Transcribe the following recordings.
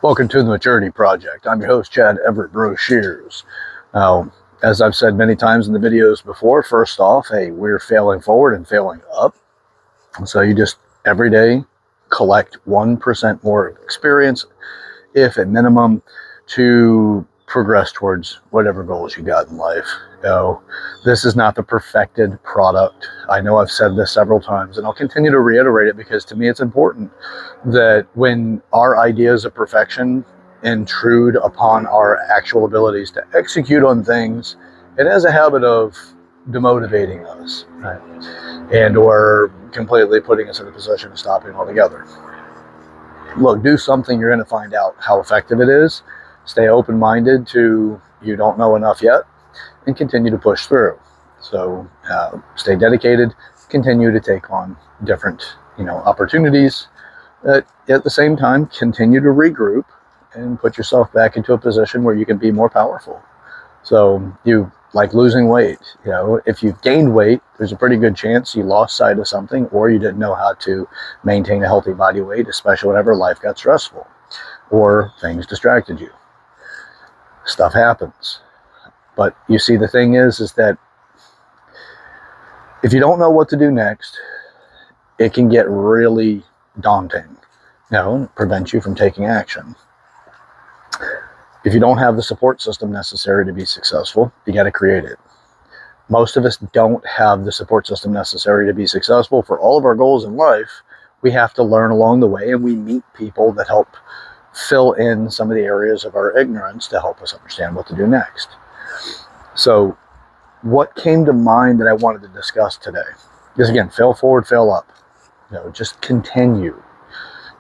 Welcome to the Maturity Project. I'm your host, Chad Everett Broshears. Now, as I've said many times in the videos before, first off, hey, we're failing forward and failing up. So you just every day collect 1% more experience, if at minimum, to progress towards whatever goals you got in life. This is not the perfected product. I know I've said this several times, and I'll continue to reiterate it because to me it's important that when our ideas of perfection intrude upon our actual abilities to execute on things, it has a habit of demotivating us, right? And or completely putting us in a position of stopping altogether. Look, do something, you're going to find out how effective it is. Stay open-minded to you don't know enough yet, and continue to push through. So stay dedicated, continue to take on different opportunities. At the same time, continue to regroup and put yourself back into a position where you can be more powerful. So you like losing weight. If you've gained weight, there's a pretty good chance you lost sight of something, or you didn't know how to maintain a healthy body weight, especially whenever life got stressful or things distracted you. Stuff happens. But you see, the thing is that if you don't know what to do next, it can get really daunting. It prevents you from taking action. If you don't have the support system necessary to be successful, you got to create it. Most of us don't have the support system necessary to be successful for all of our goals in life. We have to learn along the way, and we meet people that help fill in some of the areas of our ignorance to help us understand what to do next. So what came to mind that I wanted to discuss today is, again, fail forward, fail up. Just continue.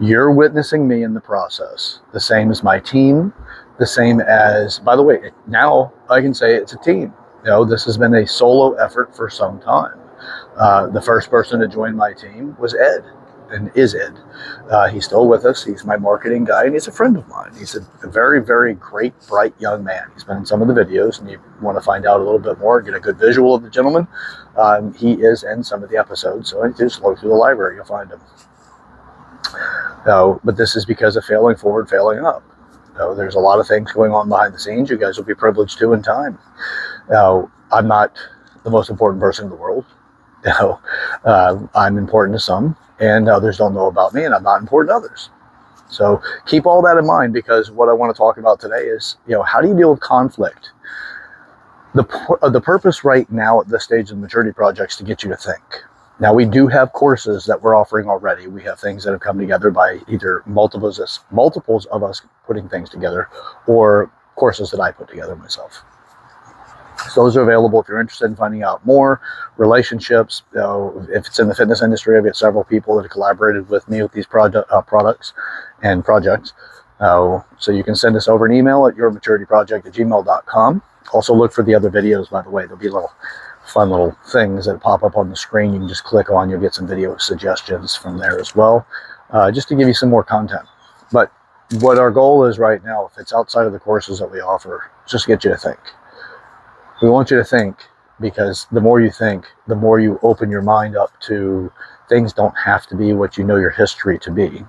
You're witnessing me in the process, the same as my team, the same as, by the way, now I can say it's a team. This has been a solo effort for some time. The first person to join my team was Ed, and is Ed. He's still with us. He's my marketing guy, and he's a friend of mine. He's a very, very great, bright young man. He's been in some of the videos, and you want to find out a little bit more, get a good visual of the gentleman. He is in some of the episodes, so just look through the library, you'll find him. But this is because of failing forward, failing up. There's a lot of things going on behind the scenes. You guys will be privileged to in time. I'm not the most important person in the world. I'm important to some, and others don't know about me, and I'm not important to others. So keep all that in mind, because what I want to talk about today is, how do you deal with conflict? The purpose right now at this stage of the Maturity Project is to get you to think. Now, we do have courses that we're offering already. We have things that have come together by either multiples of us putting things together, or courses that I put together myself. So those are available if you're interested in finding out more. Relationships, if it's in the fitness industry, I've got several people that have collaborated with me with these products and projects. So you can send us over an email at yourmaturityproject@gmail.com. Also look for the other videos, by the way. There'll be fun little things that pop up on the screen. You can just click on, you'll get some video suggestions from there as well, just to give you some more content. But what our goal is right now, if it's outside of the courses that we offer, just get you to think. We want you to think, because the more you think, the more you open your mind up to things don't have to be what you know your history to be.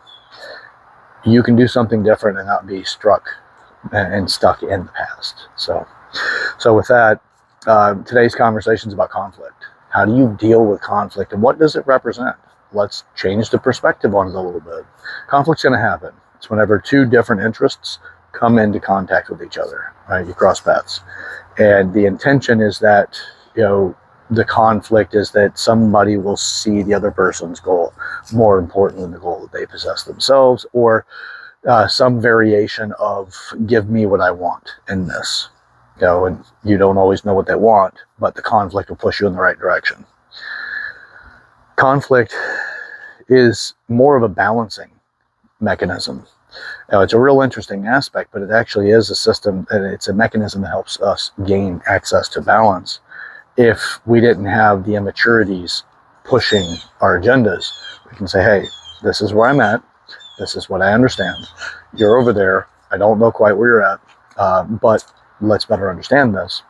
You can do something different and not be stuck in the past. So with that, today's conversation is about conflict. How do you deal with conflict, and what does it represent? Let's change the perspective on it a little bit. Conflict's going to happen. It's whenever two different interests come into contact with each other, right? You cross paths. And the intention is that, the conflict is that somebody will see the other person's goal more important than the goal that they possess themselves, or some variation of give me what I want in this. And you don't always know what they want, but the conflict will push you in the right direction. Conflict is more of a balancing mechanism. It's a real interesting aspect, but it actually is a system, and it's a mechanism that helps us gain access to balance. If we didn't have the immaturities pushing our agendas, we can say, hey, this is where I'm at. This is what I understand. You're over there. I don't know quite where you're at, but let's better understand this.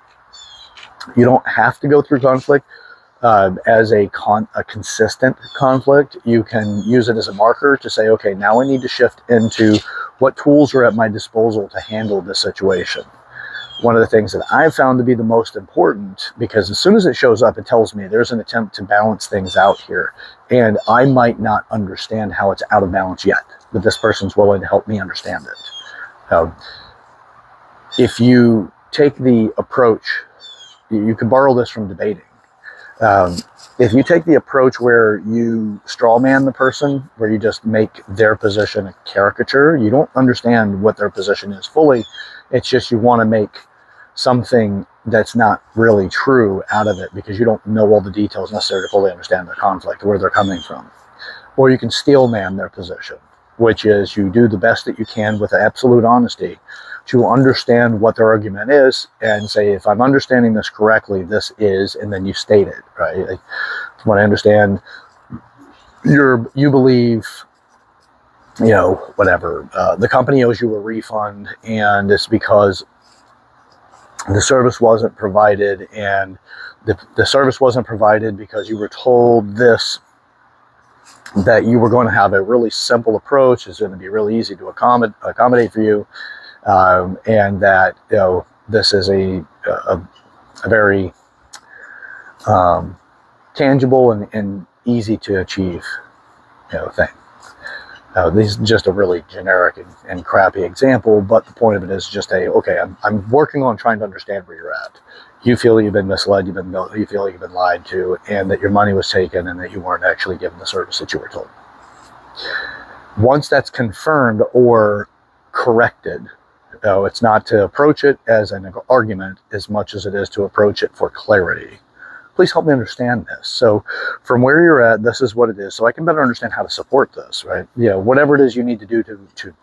You don't have to go through conflict as a consistent conflict. You can use it as a marker to say, okay, now I need to shift into What tools are at my disposal to handle this situation? One of the things that I've found to be the most important, because as soon as it shows up, it tells me there's an attempt to balance things out here. And I might not understand how it's out of balance yet, but this person's willing to help me understand it. If you take the approach, you can borrow this from debating. If you take the approach where you straw man the person, where you just make their position a caricature, you don't understand what their position is fully. It's just you want to make something that's not really true out of it because you don't know all the details necessary to fully understand their conflict, where they're coming from. Or you can steel man their position, which is you do the best that you can with absolute honesty to understand what their argument is and say, if I'm understanding this correctly, this is, and then you state it, right? Like, when I understand you believe, whatever, the company owes you a refund and it's because the service wasn't provided, and the service wasn't provided because you were told this, that you were going to have a really simple approach, it's going to be really easy to accommodate for you, and that this is a very tangible and easy to achieve thing. This is just a really generic and crappy example, but the point of it is just I'm working on trying to understand where you're at. You feel that you've been misled, you feel like you've been lied to, and that your money was taken and that you weren't actually given the service that you were told. Once that's confirmed or corrected, it's not to approach it as an argument as much as it is to approach it for clarity. Please help me understand this. So from where you're at, this is what it is. So I can better understand how to support this, right? Whatever it is you need to do to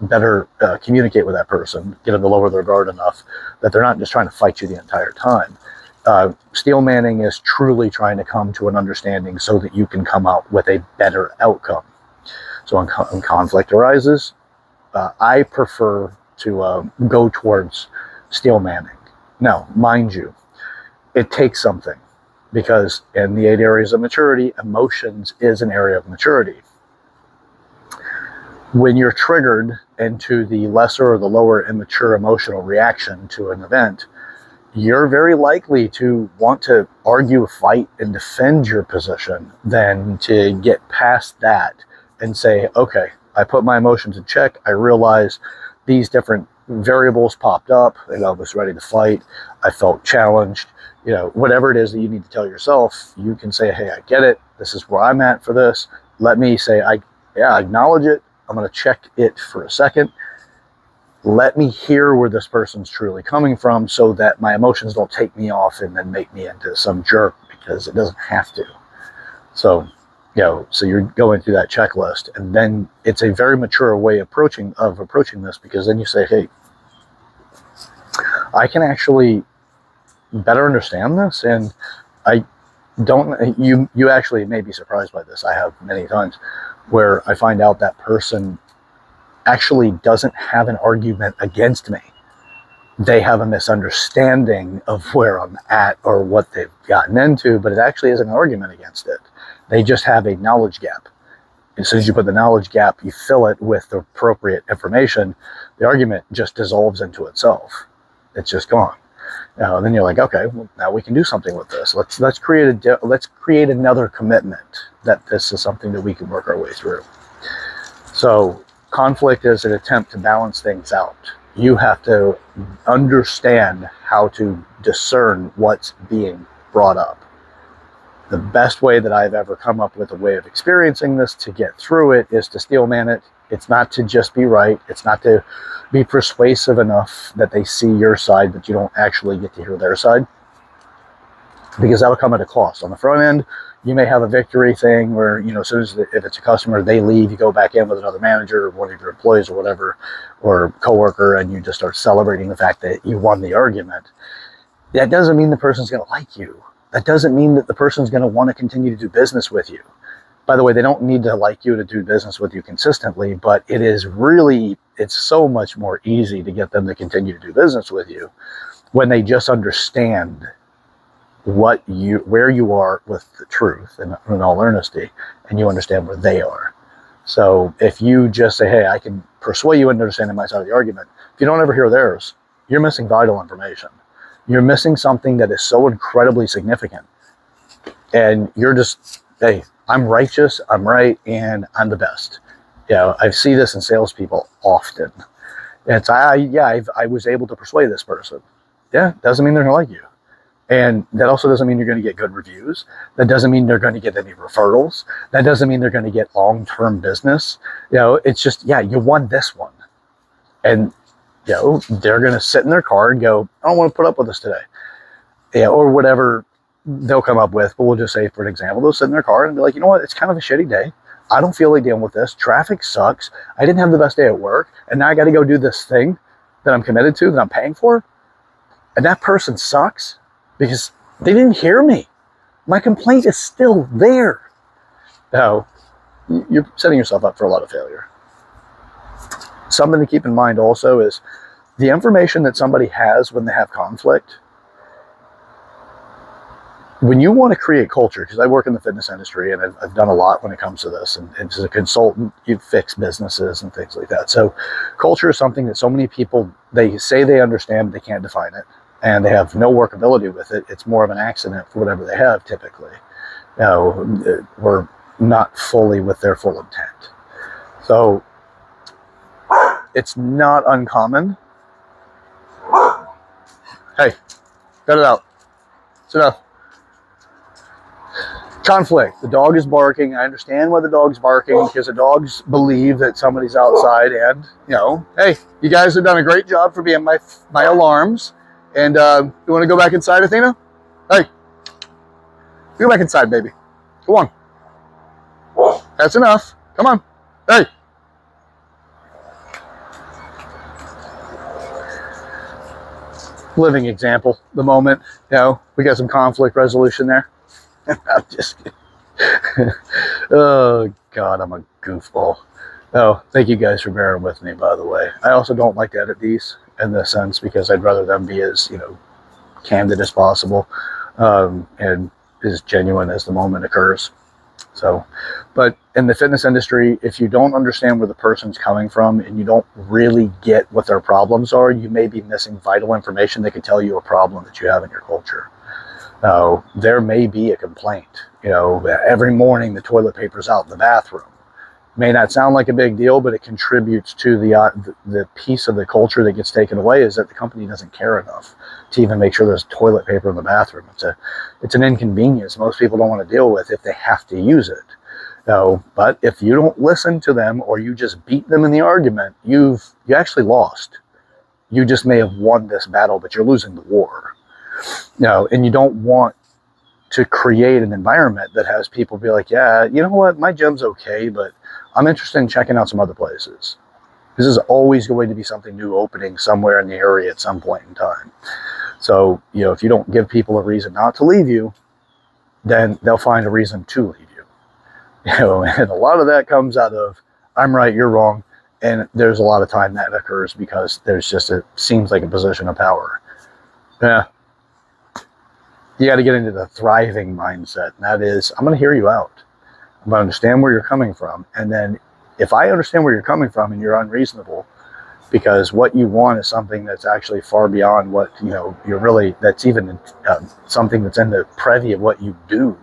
better communicate with that person, get them to lower their guard enough that they're not just trying to fight you the entire time. Steel manning is truly trying to come to an understanding so that you can come out with a better outcome. So when conflict arises, I prefer to go towards steel manning. Now, mind you, it takes something. Because in the 8 areas of maturity, emotions is an area of maturity. When you're triggered into the lesser or the lower immature emotional reaction to an event, you're very likely to want to argue, fight, and defend your position than to get past that and say, okay, I put my emotions in check. I realize these different variables popped up and I was ready to fight. I felt challenged. Whatever it is that you need to tell yourself, you can say, hey, I get it. This is where I'm at for this. Let me say, I acknowledge it. I'm going to check it for a second. Let me hear where this person's truly coming from so that my emotions don't take me off and then make me into some jerk, because it doesn't have to. So you're going through that checklist, and then it's a very mature way of approaching this, because then you say, hey, I can actually better understand this, and I don't, you actually may be surprised by this. I have many times where I find out that person actually doesn't have an argument against me. They have a misunderstanding of where I'm at or what they've gotten into, but it actually isn't an argument against it. They just have a knowledge gap. As soon as you put the knowledge gap, you fill it with the appropriate information, the argument just dissolves into itself. It's just gone. Then you're like, okay, well, now we can do something with this. Let's create another commitment that this is something that we can work our way through. So conflict is an attempt to balance things out. You have to understand how to discern what's being brought up. The best way that I've ever come up with a way of experiencing this to get through it is to steel man it. It's not to just be right. It's not to be persuasive enough that they see your side, but you don't actually get to hear their side, because that'll come at a cost. On the front end, you may have a victory thing where, as soon as if it's a customer, they leave, you go back in with another manager or one of your employees or whatever, or coworker, and you just start celebrating the fact that you won the argument. That doesn't mean the person's going to like you. That doesn't mean that the person's going to want to continue to do business with you. By the way, they don't need to like you to do business with you consistently, but it's so much more easy to get them to continue to do business with you when they just understand where you are with the truth, and in all earnesty, and you understand where they are. So if you just say, hey, I can persuade you into understanding my side of the argument, if you don't ever hear theirs, you're missing vital information. You're missing something that is so incredibly significant. And you're just, hey, I'm righteous, I'm right, and I'm the best. I see this in salespeople often. It's, I was able to persuade this person. Yeah, doesn't mean they're going to like you. And that also doesn't mean you're going to get good reviews. That doesn't mean they're going to get any referrals. That doesn't mean they're going to get long-term business. It's just, you won this one. And, they're going to sit in their car and go, I don't want to put up with this today. Or whatever they'll come up with. But we'll just say, for an example, they'll sit in their car and be like, you know what? It's kind of a shitty day. I don't feel like dealing with this. Traffic sucks. I didn't have the best day at work. And now I got to go do this thing that I'm committed to, that I'm paying for. And that person sucks because they didn't hear me. My complaint is still there. Now, you're setting yourself up for a lot of failure. Something to keep in mind also is the information that somebody has when they have conflict. When you want to create culture, because I work in the fitness industry and I've done a lot when it comes to this, and as a consultant, you fix businesses and things like that. So culture is something that so many people, they say they understand, but they can't define it. And they have no workability with it. It's more of an accident for whatever they have typically. We're not fully with their full intent. So it's not uncommon. Hey, cut it out. It's enough. Conflict. The dog is barking. I understand why the dog's barking, because the dogs believe that somebody's outside. And, hey, you guys have done a great job for being my alarms. And you want to go back inside, Athena? Hey, go back inside, baby. Go on. That's enough. Come on. Hey. Living example, the moment, we got some conflict resolution there. I'm just kidding. Oh, God, I'm a goofball. Oh, thank you guys for bearing with me, by the way. I also don't like to edit these in this sense, because I'd rather them be as, candid as possible, and as genuine as the moment occurs. So, but in the fitness industry, if you don't understand where the person's coming from and you don't really get what their problems are, you may be missing vital information that could tell you a problem that you have in your culture. There may be a complaint, every morning the toilet paper's out in the bathroom. May not sound like a big deal, but it contributes to the piece of the culture that gets taken away, is that the company doesn't care enough to even make sure there's toilet paper in the bathroom. It's an inconvenience most people don't want to deal with if they have to use it. But if you don't listen to them, or you just beat them in the argument, you actually lost. You just may have won this battle, but you're losing the war. And you don't want to create an environment that has people be like, yeah, you know what, my gym's okay, but I'm interested in checking out some other places. This is always going to be something new opening somewhere in the area at some point in time. So, if you don't give people a reason not to leave you, then they'll find a reason to leave you. And a lot of that comes out of, I'm right, you're wrong. And there's a lot of time that occurs because there's just, it seems like a position of power. Yeah. You got to get into the thriving mindset. And that is, I'm going to hear you out. I'm going to understand where you're coming from. And then if I understand where you're coming from and you're unreasonable, because what you want is something that's actually far beyond what, you're really, that's even something that's in the privy of what you do.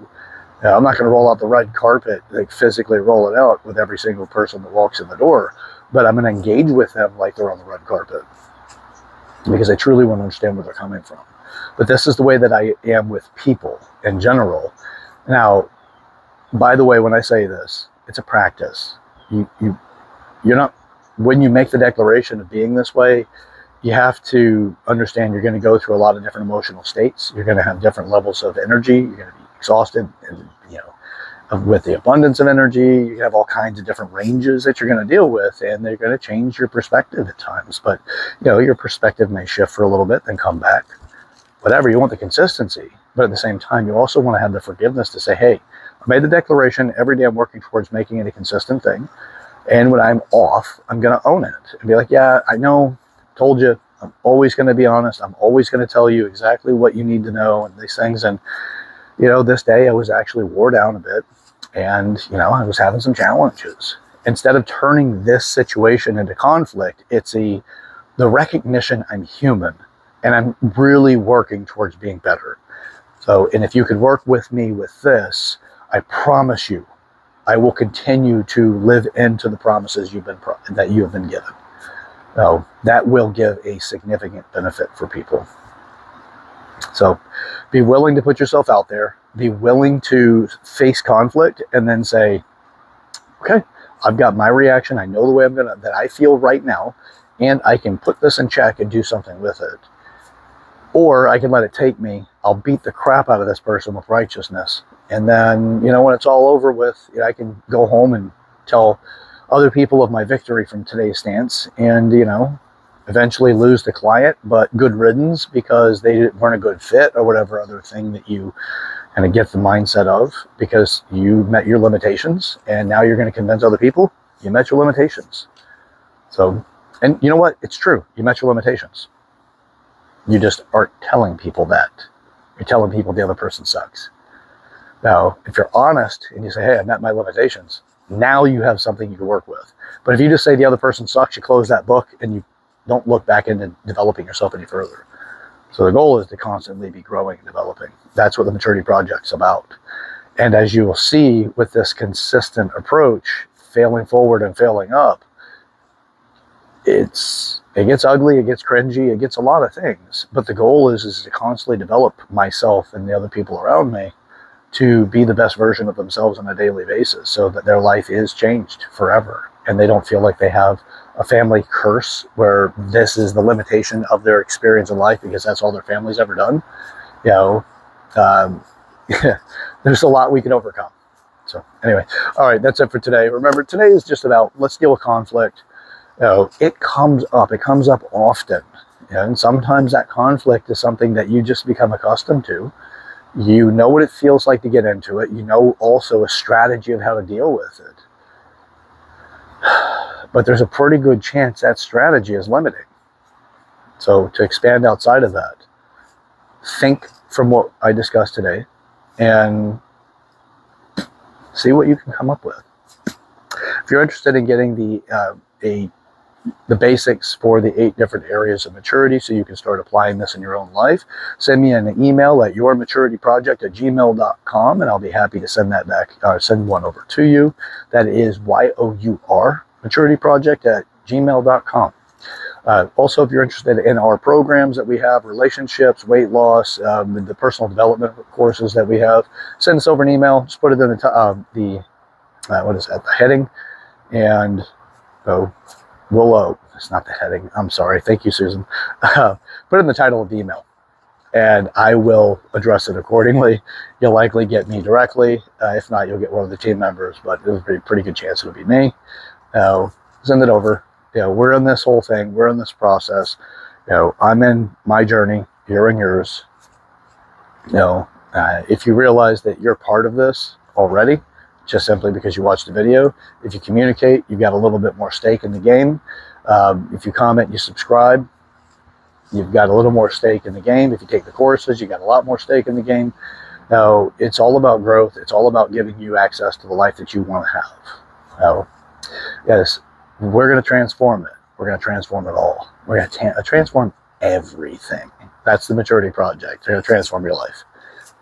I'm not going to roll out the red carpet, like physically roll it out with every single person that walks in the door, but I'm going to engage with them like they're on the red carpet, because I truly want to understand where they're coming from. But this is the way that I am with people in general. Now, by the way, when I say this, it's a practice. You're not, when you make the declaration of being this way, you have to understand you're going to go through a lot of different emotional states. You're going to have different levels of energy. You're going to be exhausted, and with the abundance of energy, you have all kinds of different ranges that you're going to deal with, and they're going to change your perspective at times. But your perspective may shift for a little bit, then come back. Whatever, you want the consistency, but at the same time, you also want to have the forgiveness to say, hey, I made the declaration. Every day I'm working towards making it a consistent thing. And when I'm off, I'm going to own it and be like, yeah, I know, told you, I'm always going to be honest. I'm always going to tell you exactly what you need to know and these things. And, this day I was actually wore down a bit, and, I was having some challenges. instead of turning this situation into conflict, it's the recognition I'm human and I'm really working towards being better. So, and if you could work with me with this, I promise you, I will continue to live into the promises that you have been given. So that will give a significant benefit for people. So be willing to put yourself out there, be willing to face conflict, and then say, okay, I've got my reaction. I know the way that I feel right now, and I can put this in check and do something with it. Or I can let it take me. I'll beat the crap out of this person with righteousness. And then, when it's all over with, I can go home and tell other people of my victory from today's stance and, eventually lose the client, but good riddance because they weren't a good fit or whatever other thing that you kind of get the mindset of, because you met your limitations and now you're going to convince other people you met your limitations. So, and you know what? It's true. You met your limitations. You just aren't telling people that. You're telling people the other person sucks. Now, if you're honest and you say, hey, I met my limitations, now you have something you can work with. But if you just say the other person sucks, you close that book and you don't look back into developing yourself any further. So the goal is to constantly be growing and developing. That's what the Maturity Project's about. And as you will see with this consistent approach, failing forward and failing up, it gets ugly, it gets cringy, it gets a lot of things. But the goal is to constantly develop myself and the other people around me to be the best version of themselves on a daily basis, so that their life is changed forever and they don't feel like they have a family curse where this is the limitation of their experience in life because that's all their family's ever done. There's a lot we can overcome. So anyway, all right, that's it for today. Remember, today is just about, let's deal with conflict. It comes up often. And sometimes that conflict is something that you just become accustomed to. You know what it feels like to get into it. You know also a strategy of how to deal with it. But there's a pretty good chance that strategy is limiting. So to expand outside of that, think from what I discussed today and see what you can come up with. If you're interested in getting the basics for the 8 different areas of maturity so you can start applying this in your own life, send me an email at yourmaturityproject@gmail.com and I'll be happy to send that back, or send one over to you. That is YOUR maturityproject@gmail.com. Also, if you're interested in our programs that we have, relationships, weight loss, the personal development courses that we have, send us over an email. Just put it in the heading, and it's not the heading. I'm sorry. Thank you, Susan. Put it in the title of the email, and I will address it accordingly. You'll likely get me directly. If not, you'll get one of the team members, but there's a pretty good chance it'll be me. Send it over. We're in this whole thing. We're in this process. I'm in my journey. You're in yours. If you realize that you're part of this already, just simply because you watched the video, if you communicate, you've got a little bit more stake in the game. If you comment, you subscribe, you've got a little more stake in the game. If you take the courses, you got a lot more stake in the game. Now, it's all about growth. It's all about giving you access to the life that you want to have. Yes, we're going to transform it. We're going to transform it all. We're going to transform everything. That's the Maturity Project. We're going to transform your life.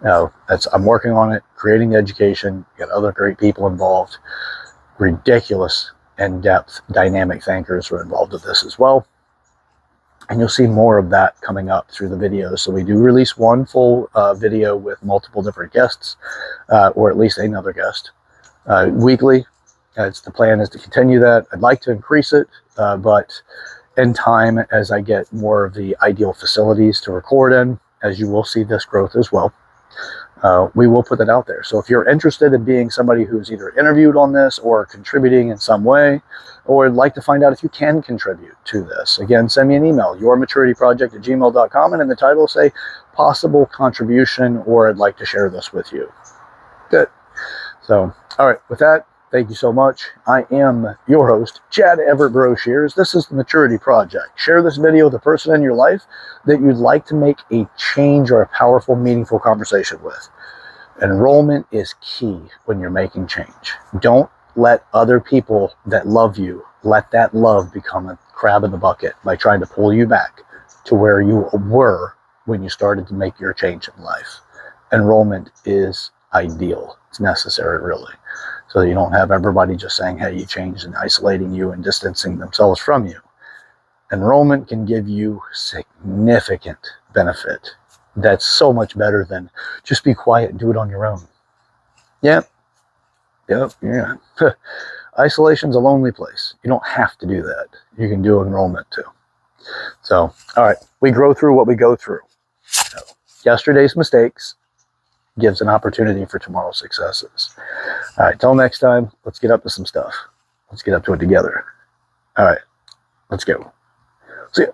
I'm working on it, creating the education, got other great people involved, ridiculous in-depth dynamic thinkers who are involved with this as well. And you'll see more of that coming up through the videos. So we do release one full video with multiple different guests, or at least another guest, weekly. The plan is to continue that. I'd like to increase it, but in time, as I get more of the ideal facilities to record in, as you will see this growth as well, we will put that out there. So if you're interested in being somebody who's either interviewed on this or contributing in some way, or would like to find out if you can contribute to this, again, send me an email, yourmaturityproject@gmail.com, and in the title say possible contribution, or I'd like to share this with you. Good. So, all right, with that, thank you so much. I am your host, Chad Everett Broshears. This is the Maturity Project. Share this video with a person in your life that you'd like to make a change or a powerful, meaningful conversation with. Enrollment is key when you're making change. Don't let other people that love you, let that love become a crab in the bucket by trying to pull you back to where you were when you started to make your change in life. Enrollment is ideal. It's necessary, really. So that you don't have everybody just saying, hey, you changed, and isolating you and distancing themselves from you. Enrollment can give you significant benefit. That's so much better than just be quiet and do it on your own. Yep. Yeah. Isolation's a lonely place. You don't have to do that. You can do enrollment too. So, all right, we grow through what we go through. So, yesterday's mistakes gives an opportunity for tomorrow's successes. All right, till next time, let's get up to some stuff. Let's get up to it together. All right, let's go. See ya.